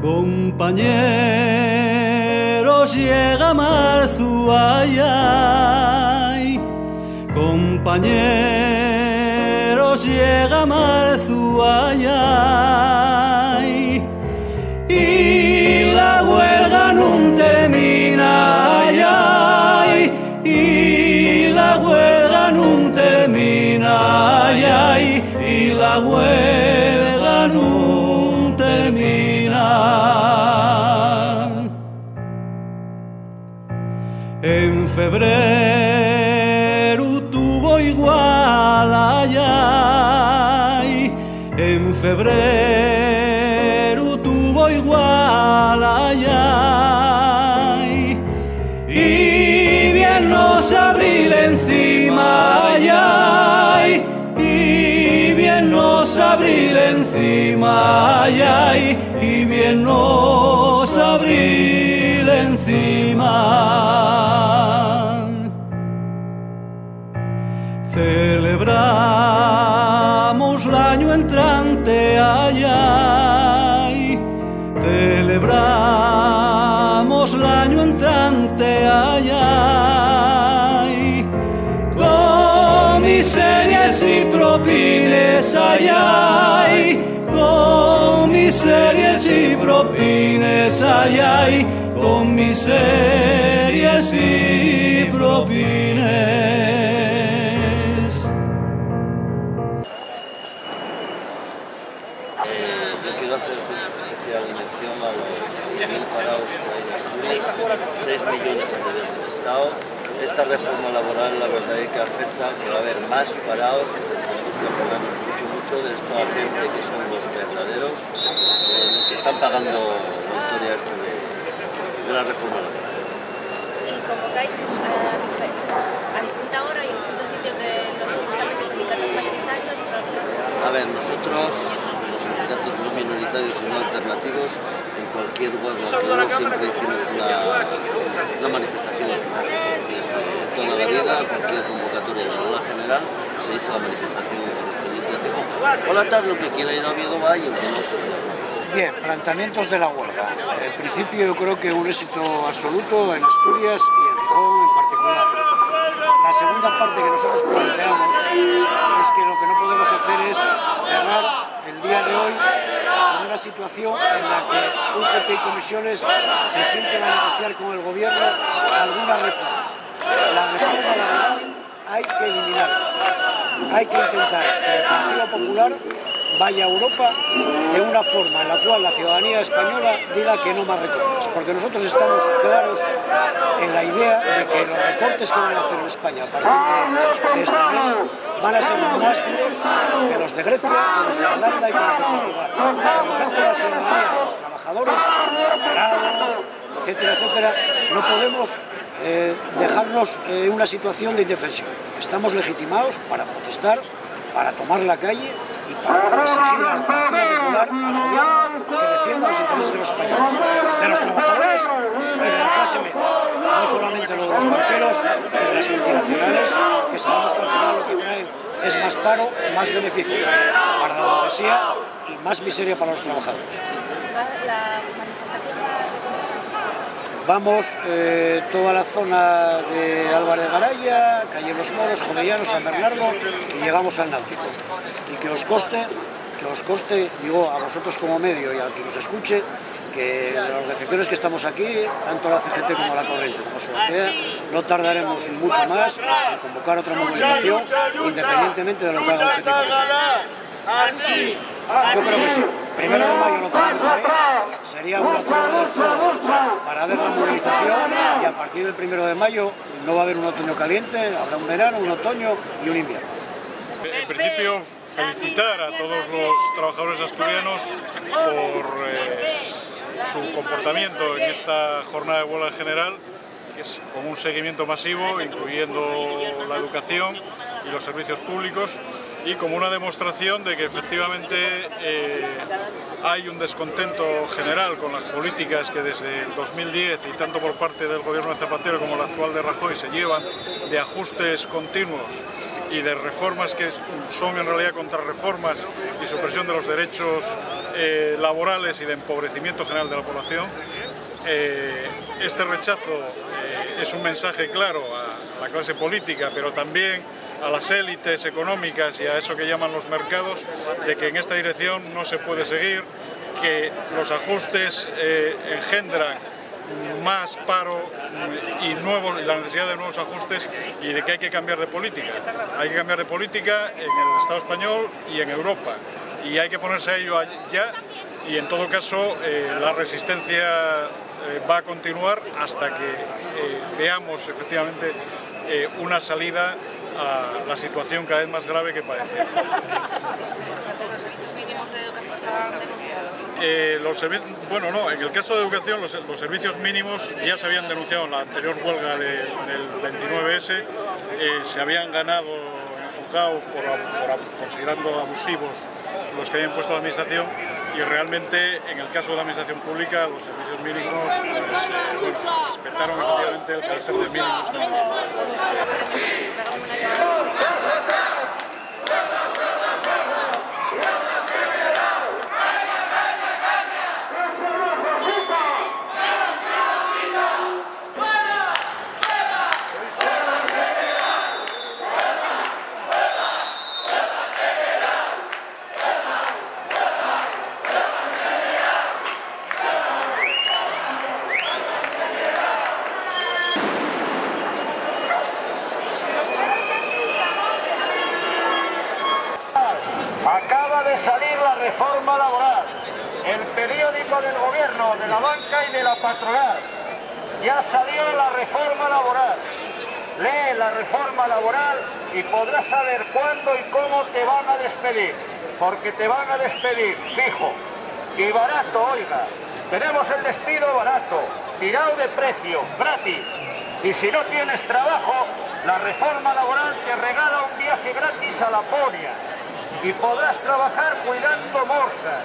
Compañeros, llega marzo, ay, ay. Compañeros, llega marzo, ay, ay. Y la huelga no termina, ay, ay. Y la huelga no termina, ay, ay. Y la huelga no termina. En febrero tuvo igual, ay, ay. En febrero tuvo igual, ay, ay. Y bien nos abril encima, ay, ay. Y bien nos abril encima, ay, ay. Y bien nos abril encima. Celebramos el año entrante, ay, ay. Celebramos el año entrante, ay, ay. Con miserias y propines, ay, ay. Con miserias y propines, ay, ay. Con miserias y propines. Quiero hacer especial mención a los 10.000 parados que hay en Asturias, 6 millones a nivel del Estado. Esta reforma laboral, la verdad es que afecta que va a haber más parados, tenemos que acordarnos mucho de esta gente que son los verdaderos, que están pagando la historia esta de la reforma laboral. Y convocáis a distinta hora y en distintos sitios de los justamente sindicatos mayoritarios. A ver, nosotros, los sindicatos no minoritarios y no alternativos, en cualquier huelga que hubo siempre hicimos una manifestación. Desde toda la vida, cualquier convocatoria de la huelga general, se hizo la manifestación correspondiente. Por la tarde, lo que quiera ir a Oviedo va y el que no. Bien, planteamientos de la huelga. En principio yo creo que un éxito absoluto en Asturias y en Gijón en particular. La segunda parte que nosotros planteamos es que lo que no podemos hacer es cerrar el día de hoy con una situación en la que UGT y comisiones se sienten a negociar con el gobierno alguna reforma. La reforma laboral hay que eliminarla. Hay que intentar que el Partido Popular vaya a Europa de una forma en la cual la ciudadanía española diga que no más recortes, porque nosotros estamos claros en la idea de que los recortes que van a hacer en España a partir de este mes van a ser más duros que los de Grecia, que los de Holanda y que los de Portugal. Por lo tanto, la ciudadanía, los trabajadores, parados, etcétera, etcétera, no podemos dejarnos en una situación de indefensión. Estamos legitimados para protestar, para tomar la calle y para exigir al Partido Popular, al gobierno, que defienda los intereses de los españoles, de los trabajadores y de la clase media. No solamente lo de los banqueros y de las multinacionales, que sabemos que al final lo que traen es más paro, más beneficios para la burguesía y más miseria para los trabajadores. Vamos toda la zona de Álvarez de Garaya, Calle Los Moros, Jovellanos, San Bernardo y llegamos al Náutico. Y que os coste, digo a vosotros como medio y al que nos escuche, que las organizaciones que estamos aquí, tanto la CGT como la Corriente como Sortea, no tardaremos mucho más en convocar otra movilización independientemente de lo que haga el GT. Yo creo que sí. 1 de mayo lo tenemos ahí, sería una prueba de fuego para ver la movilización y a partir del 1 de mayo no va a haber un otoño caliente, habrá un verano, un otoño y un invierno. En principio, felicitar a todos los trabajadores asturianos por su comportamiento en esta jornada de huelga general, que es con un seguimiento masivo, incluyendo la educación y los servicios públicos, y como una demostración de que efectivamente hay un descontento general con las políticas que desde el 2010 y tanto por parte del gobierno de Zapatero como el actual de Rajoy se llevan de ajustes continuos y de reformas que son en realidad contrarreformas y supresión de los derechos laborales y de empobrecimiento general de la población. Este rechazo es un mensaje claro a la clase política, pero también a las élites económicas y a eso que llaman los mercados, de que en esta dirección no se puede seguir, que los ajustes engendran más paro y la necesidad de nuevos ajustes, y de que hay que cambiar de política. Hay que cambiar de política en el Estado español y en Europa, y hay que ponerse a ello ya, y en todo caso la resistencia va a continuar hasta que veamos efectivamente una salida a la situación cada vez más grave que padecemos. ¿Los servicios mínimos de educación estaban denunciados? Bueno, no, en el caso de educación los servicios mínimos ya se habían denunciado en la anterior huelga del 29S, se habían ganado en juzgado considerando abusivos los que habían puesto la administración, y realmente en el caso de la administración pública los servicios mínimos se respetaron efectivamente el carácter de mínimos. Acaba de salir la reforma laboral, el periódico del gobierno, de la banca y de la patronal. Ya salió la reforma laboral. Lee la reforma laboral y podrás saber cuándo y cómo te van a despedir. Porque te van a despedir, fijo. Y barato, oiga. Tenemos el despido barato, tirado de precio, gratis. Y si no tienes trabajo, la reforma laboral te regala un viaje gratis a Laponia. Y podrás trabajar cuidando morsas.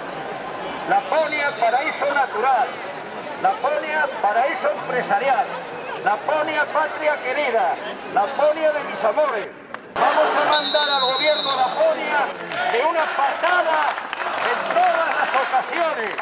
Laponia, paraíso natural. Laponia, paraíso empresarial. Laponia, patria querida. Laponia de mis amores. Vamos a mandar al gobierno Laponia de una patada en todas las ocasiones.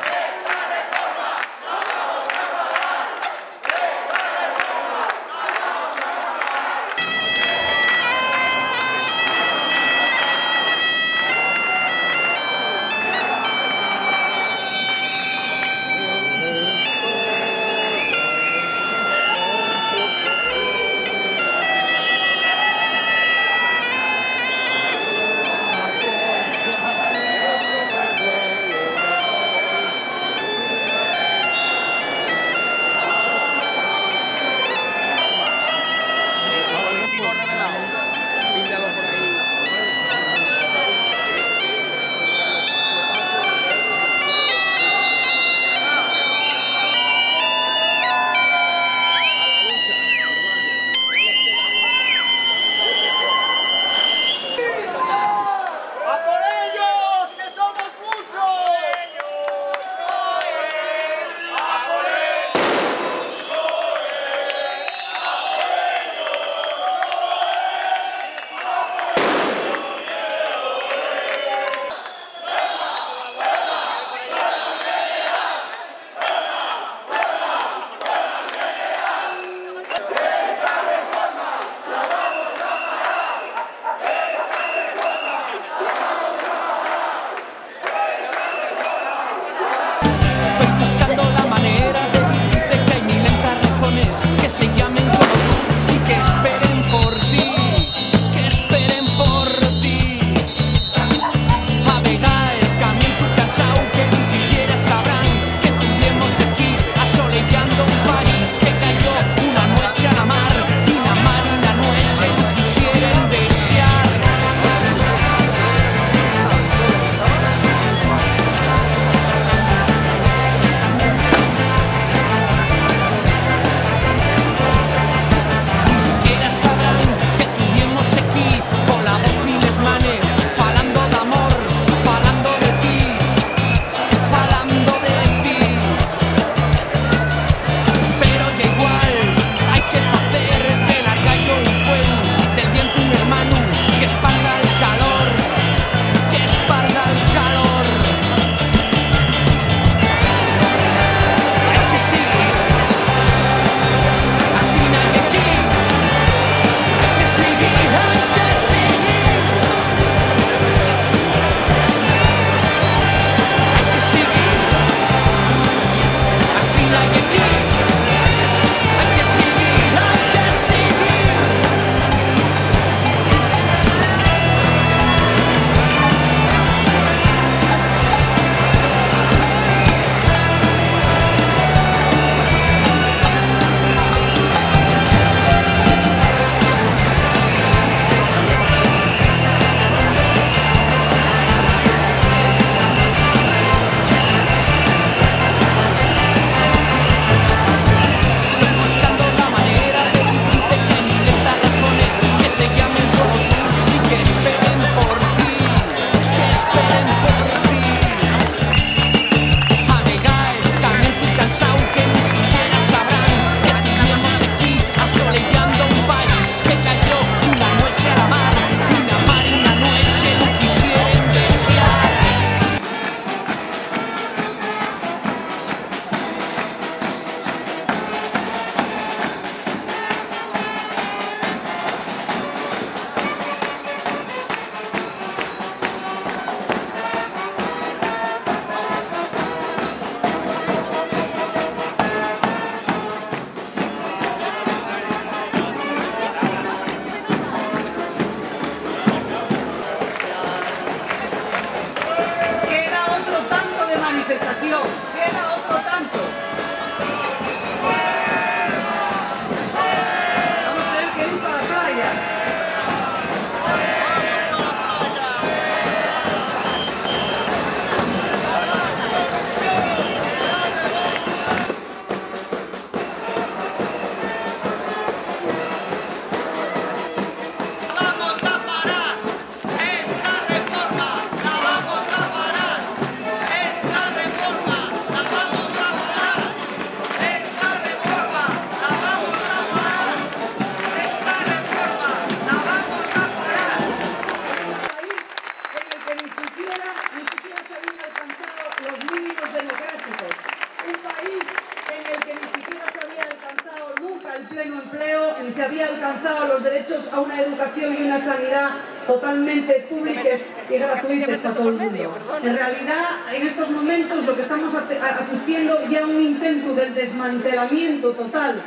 alcanzado los derechos a una educación y una sanidad totalmente públicas y gratuitas para todo el mundo. En realidad, en estos momentos lo que estamos asistiendo ya a un intento del desmantelamiento total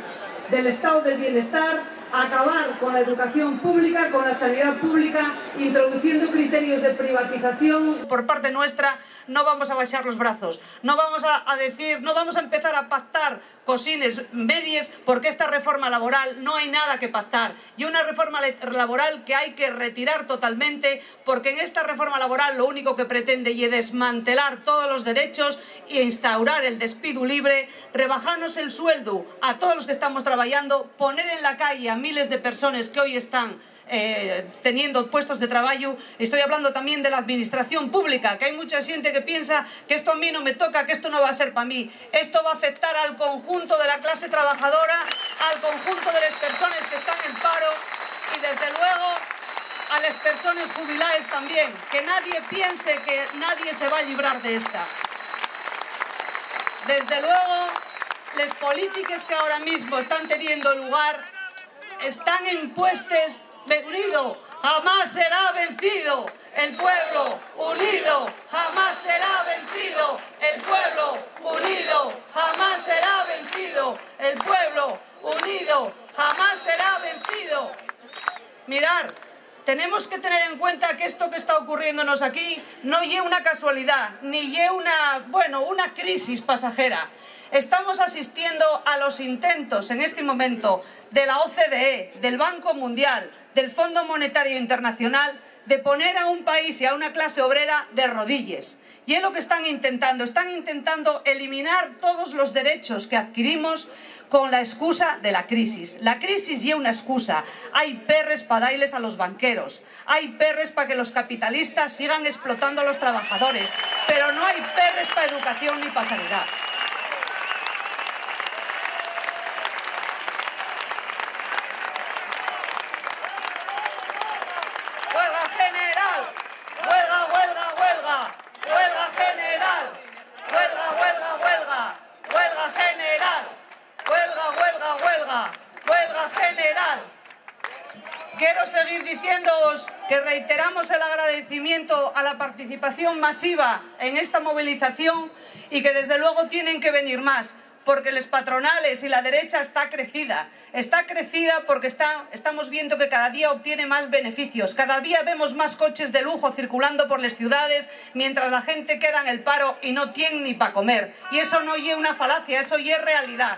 del estado del bienestar, acabar con la educación pública, con la sanidad pública, introduciendo criterios de privatización. Por parte nuestra no vamos a baixar los brazos, no vamos a decir, no vamos a empezar a pactar cosines medias, porque esta reforma laboral no hay nada que pactar, y una reforma laboral que hay que retirar totalmente, porque en esta reforma laboral lo único que pretende es desmantelar todos los derechos e instaurar el despido libre, rebajarnos el sueldo a todos los que estamos trabajando, poner en la calle a miles de personas que hoy están teniendo puestos de trabajo. Estoy hablando también de la administración pública, que hay mucha gente que piensa que esto a mí no me toca, que esto no va a ser para mí. Esto va a afectar al conjunto de la clase trabajadora, al conjunto de las personas que están en paro y desde luego a las personas jubiladas también. Que nadie piense que nadie se va a librar de esta. Desde luego, las políticas que ahora mismo están teniendo lugar están impuestas. Unido jamás será vencido, el pueblo unido jamás será vencido, el pueblo unido jamás será vencido, el pueblo unido jamás será vencido. Mirar, tenemos que tener en cuenta que esto que está ocurriéndonos aquí no es una casualidad, ni es una crisis pasajera. Estamos asistiendo a los intentos en este momento de la OCDE, del Banco Mundial, del Fondo Monetario Internacional, de poner a un país y a una clase obrera de rodillas. Y es lo que están intentando eliminar todos los derechos que adquirimos con la excusa de la crisis. La crisis es una excusa. Hay perres para darles a los banqueros, hay perres para que los capitalistas sigan explotando a los trabajadores, pero no hay perres para educación ni para sanidad. Quiero seguir diciéndoos que reiteramos el agradecimiento a la participación masiva en esta movilización y que desde luego tienen que venir más, porque las patronales y la derecha está crecida porque estamos viendo que cada día obtiene más beneficios, cada día vemos más coches de lujo circulando por las ciudades mientras la gente queda en el paro y no tiene ni para comer. Y eso no es una falacia, eso ya es realidad.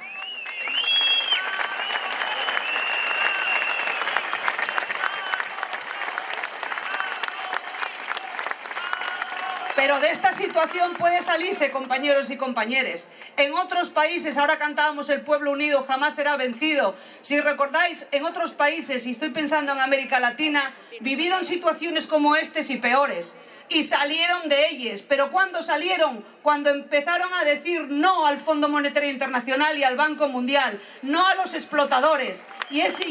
Pero de esta situación puede salirse, compañeros y compañeras. En otros países, ahora cantábamos el pueblo unido jamás será vencido. Si recordáis, en otros países, y estoy pensando en América Latina, vivieron situaciones como estas y peores. Y salieron de ellas. ¿Pero cuándo salieron? Cuando empezaron a decir no al Fondo Monetario Internacional y al Banco Mundial, no a los explotadores. Y ese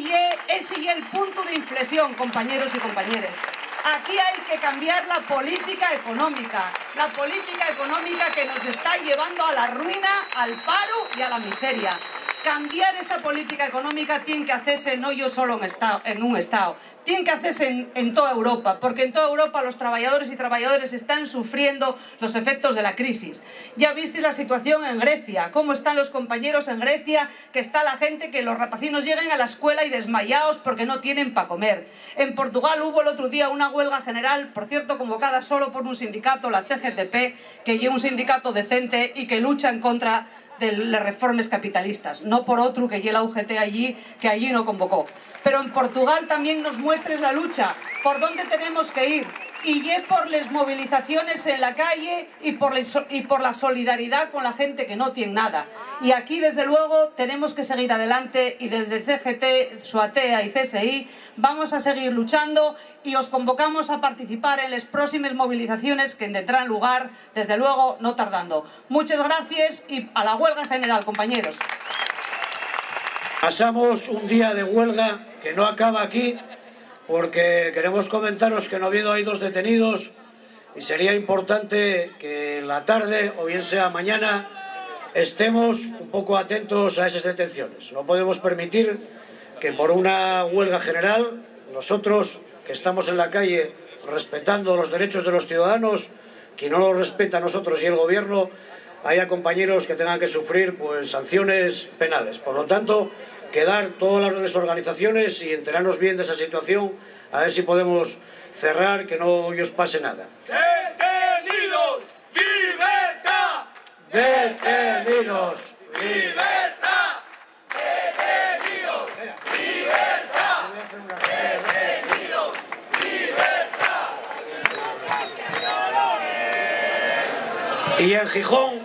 es el punto de inflexión, compañeros y compañeras. Aquí hay que cambiar la política económica que nos está llevando a la ruina, al paro y a la miseria. Cambiar esa política económica tiene que hacerse no yo solo en un Estado, tiene que hacerse en toda Europa, porque en toda Europa los trabajadores y trabajadoras están sufriendo los efectos de la crisis. Ya visteis la situación en Grecia, cómo están los compañeros en Grecia, que está la gente, que los rapacinos lleguen a la escuela y desmayados porque no tienen para comer. En Portugal hubo el otro día una huelga general, por cierto convocada solo por un sindicato, la CGTP, que es un sindicato decente y que lucha en contra de las reformas capitalistas, no por otro que lleva la UGT allí, que allí no convocó. Pero en Portugal también nos muestres la lucha, por dónde tenemos que ir, y por las movilizaciones en la calle y por la solidaridad con la gente que no tiene nada. Y aquí, desde luego, tenemos que seguir adelante y desde CGT, SUATEA y CSI vamos a seguir luchando y os convocamos a participar en las próximas movilizaciones que tendrán lugar, desde luego, no tardando. Muchas gracias y a la huelga general, compañeros. Pasamos un día de huelga que no acaba aquí, porque queremos comentaros que en Oviedo hay 2 detenidos y sería importante que en la tarde, o bien sea mañana, estemos un poco atentos a esas detenciones. No podemos permitir que por una huelga general, nosotros que estamos en la calle respetando los derechos de los ciudadanos, quien no los respeta a nosotros y el gobierno, haya compañeros que tengan que sufrir pues sanciones penales. Por lo tanto, quedar todas las organizaciones y enterarnos bien de esa situación, a ver si podemos cerrar, que no os pase nada. ¡Detenidos! ¡Libertad! ¡Detenidos! ¡Libertad! ¡Detenidos! ¡Libertad! ¡Detenidos! ¡Libertad! Y en Gijón,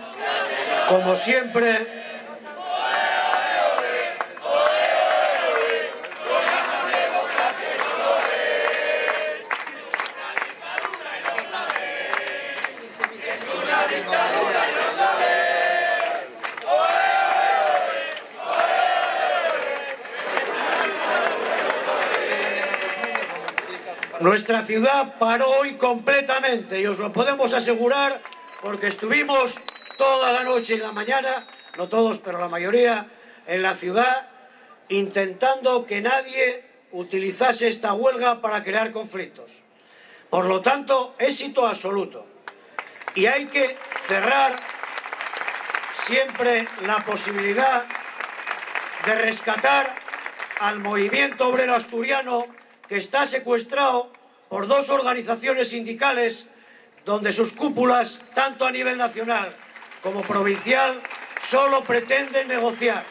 como siempre, nuestra ciudad paró hoy completamente y os lo podemos asegurar porque estuvimos toda la noche y la mañana, no todos, pero la mayoría, en la ciudad intentando que nadie utilizase esta huelga para crear conflictos. Por lo tanto, éxito absoluto. Y hay que cerrar siempre la posibilidad de rescatar al movimiento obrero asturiano, que está secuestrado por dos organizaciones sindicales donde sus cúpulas, tanto a nivel nacional como provincial, solo pretenden negociar.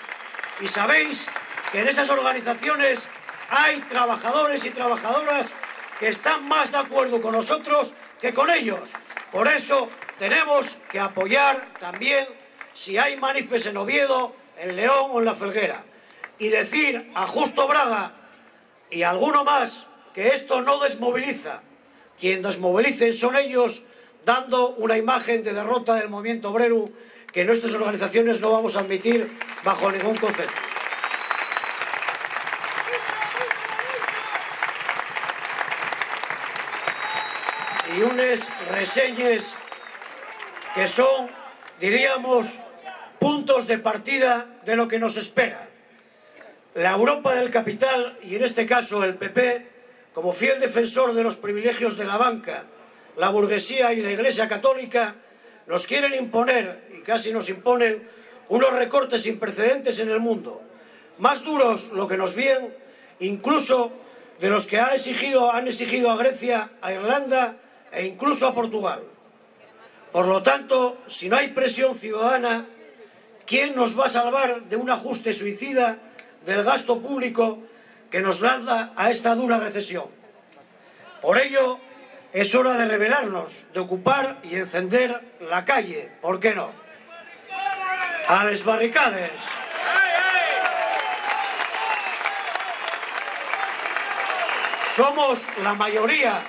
Y sabéis que en esas organizaciones hay trabajadores y trabajadoras que están más de acuerdo con nosotros que con ellos. Por eso tenemos que apoyar también si hay manifes en Oviedo, en León o en La Felguera. Y decir a Justo Braga y alguno más que esto no desmoviliza. Quien desmovilicen son ellos, dando una imagen de derrota del movimiento obrero que nuestras organizaciones no vamos a admitir bajo ningún concepto. Y unas reseñas que son, diríamos, puntos de partida de lo que nos espera. La Europa del capital, y en este caso el PP, como fiel defensor de los privilegios de la banca, la burguesía y la Iglesia Católica, nos quieren imponer, y casi nos imponen, unos recortes sin precedentes en el mundo, más duros lo que nos vienen, incluso de los que han exigido a Grecia, a Irlanda e incluso a Portugal. Por lo tanto, si no hay presión ciudadana, ¿quién nos va a salvar de un ajuste suicida del gasto público que nos lanza a esta dura recesión? Por ello, es hora de rebelarnos, de ocupar y encender la calle, ¿por qué no? ¡A les barricades! Somos la mayoría,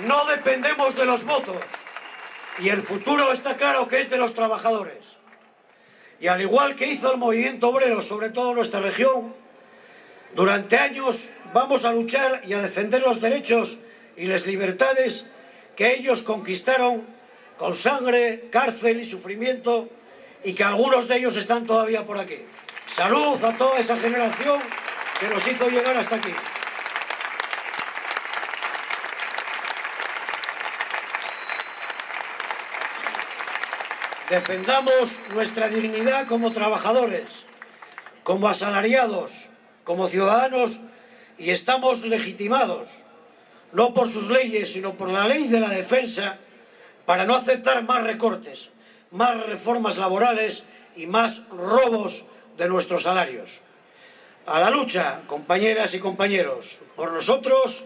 no dependemos de los votos y el futuro está claro que es de los trabajadores. Y al igual que hizo el movimiento obrero, sobre todo en nuestra región, durante años vamos a luchar y a defender los derechos y las libertades que ellos conquistaron con sangre, cárcel y sufrimiento, y que algunos de ellos están todavía por aquí. Salud a toda esa generación que nos hizo llegar hasta aquí. Defendamos nuestra dignidad como trabajadores, como asalariados, como ciudadanos, y estamos legitimados, no por sus leyes, sino por la ley de la defensa, para no aceptar más recortes, más reformas laborales y más robos de nuestros salarios. A la lucha, compañeras y compañeros, por nosotros,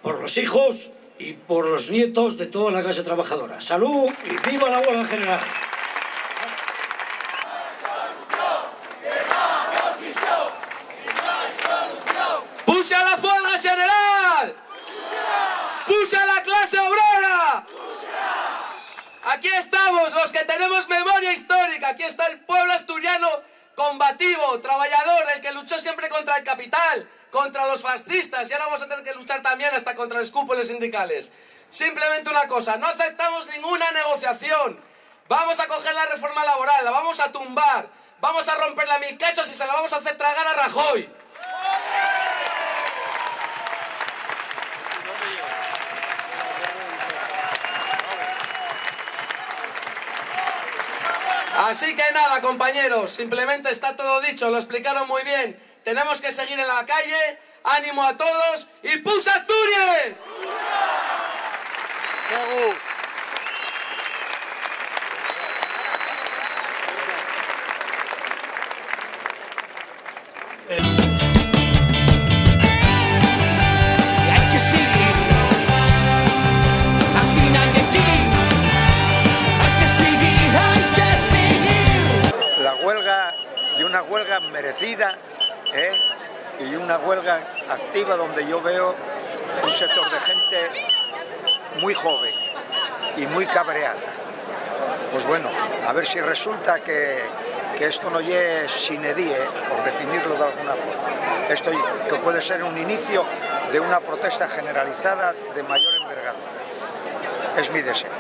por los hijos y por los nietos de toda la clase trabajadora. ¡Salud y viva la huelga general! ¡Puxa la huelga general! ¡Puxa la clase obrera! Aquí estamos, los que tenemos memoria histórica. Aquí está el pueblo asturiano combativo, trabajador, el que luchó siempre contra el capital, contra los fascistas, y ahora vamos a tener que luchar también hasta contra los cúpulas sindicales. Simplemente una cosa, no aceptamos ninguna negociación. Vamos a coger la reforma laboral, la vamos a tumbar, vamos a romper la mil cachos y se la vamos a hacer tragar a Rajoy. Así que nada, compañeros, simplemente está todo dicho, lo explicaron muy bien. Tenemos que seguir en la calle, ánimo a todos y ¡Push Asturias! La huelga, y una huelga merecida, y una huelga activa donde yo veo un sector de gente muy joven y muy cabreada. Pues bueno, a ver si resulta que esto no es sine die, por definirlo de alguna forma. Esto que puede ser un inicio de una protesta generalizada de mayor envergadura. Es mi deseo.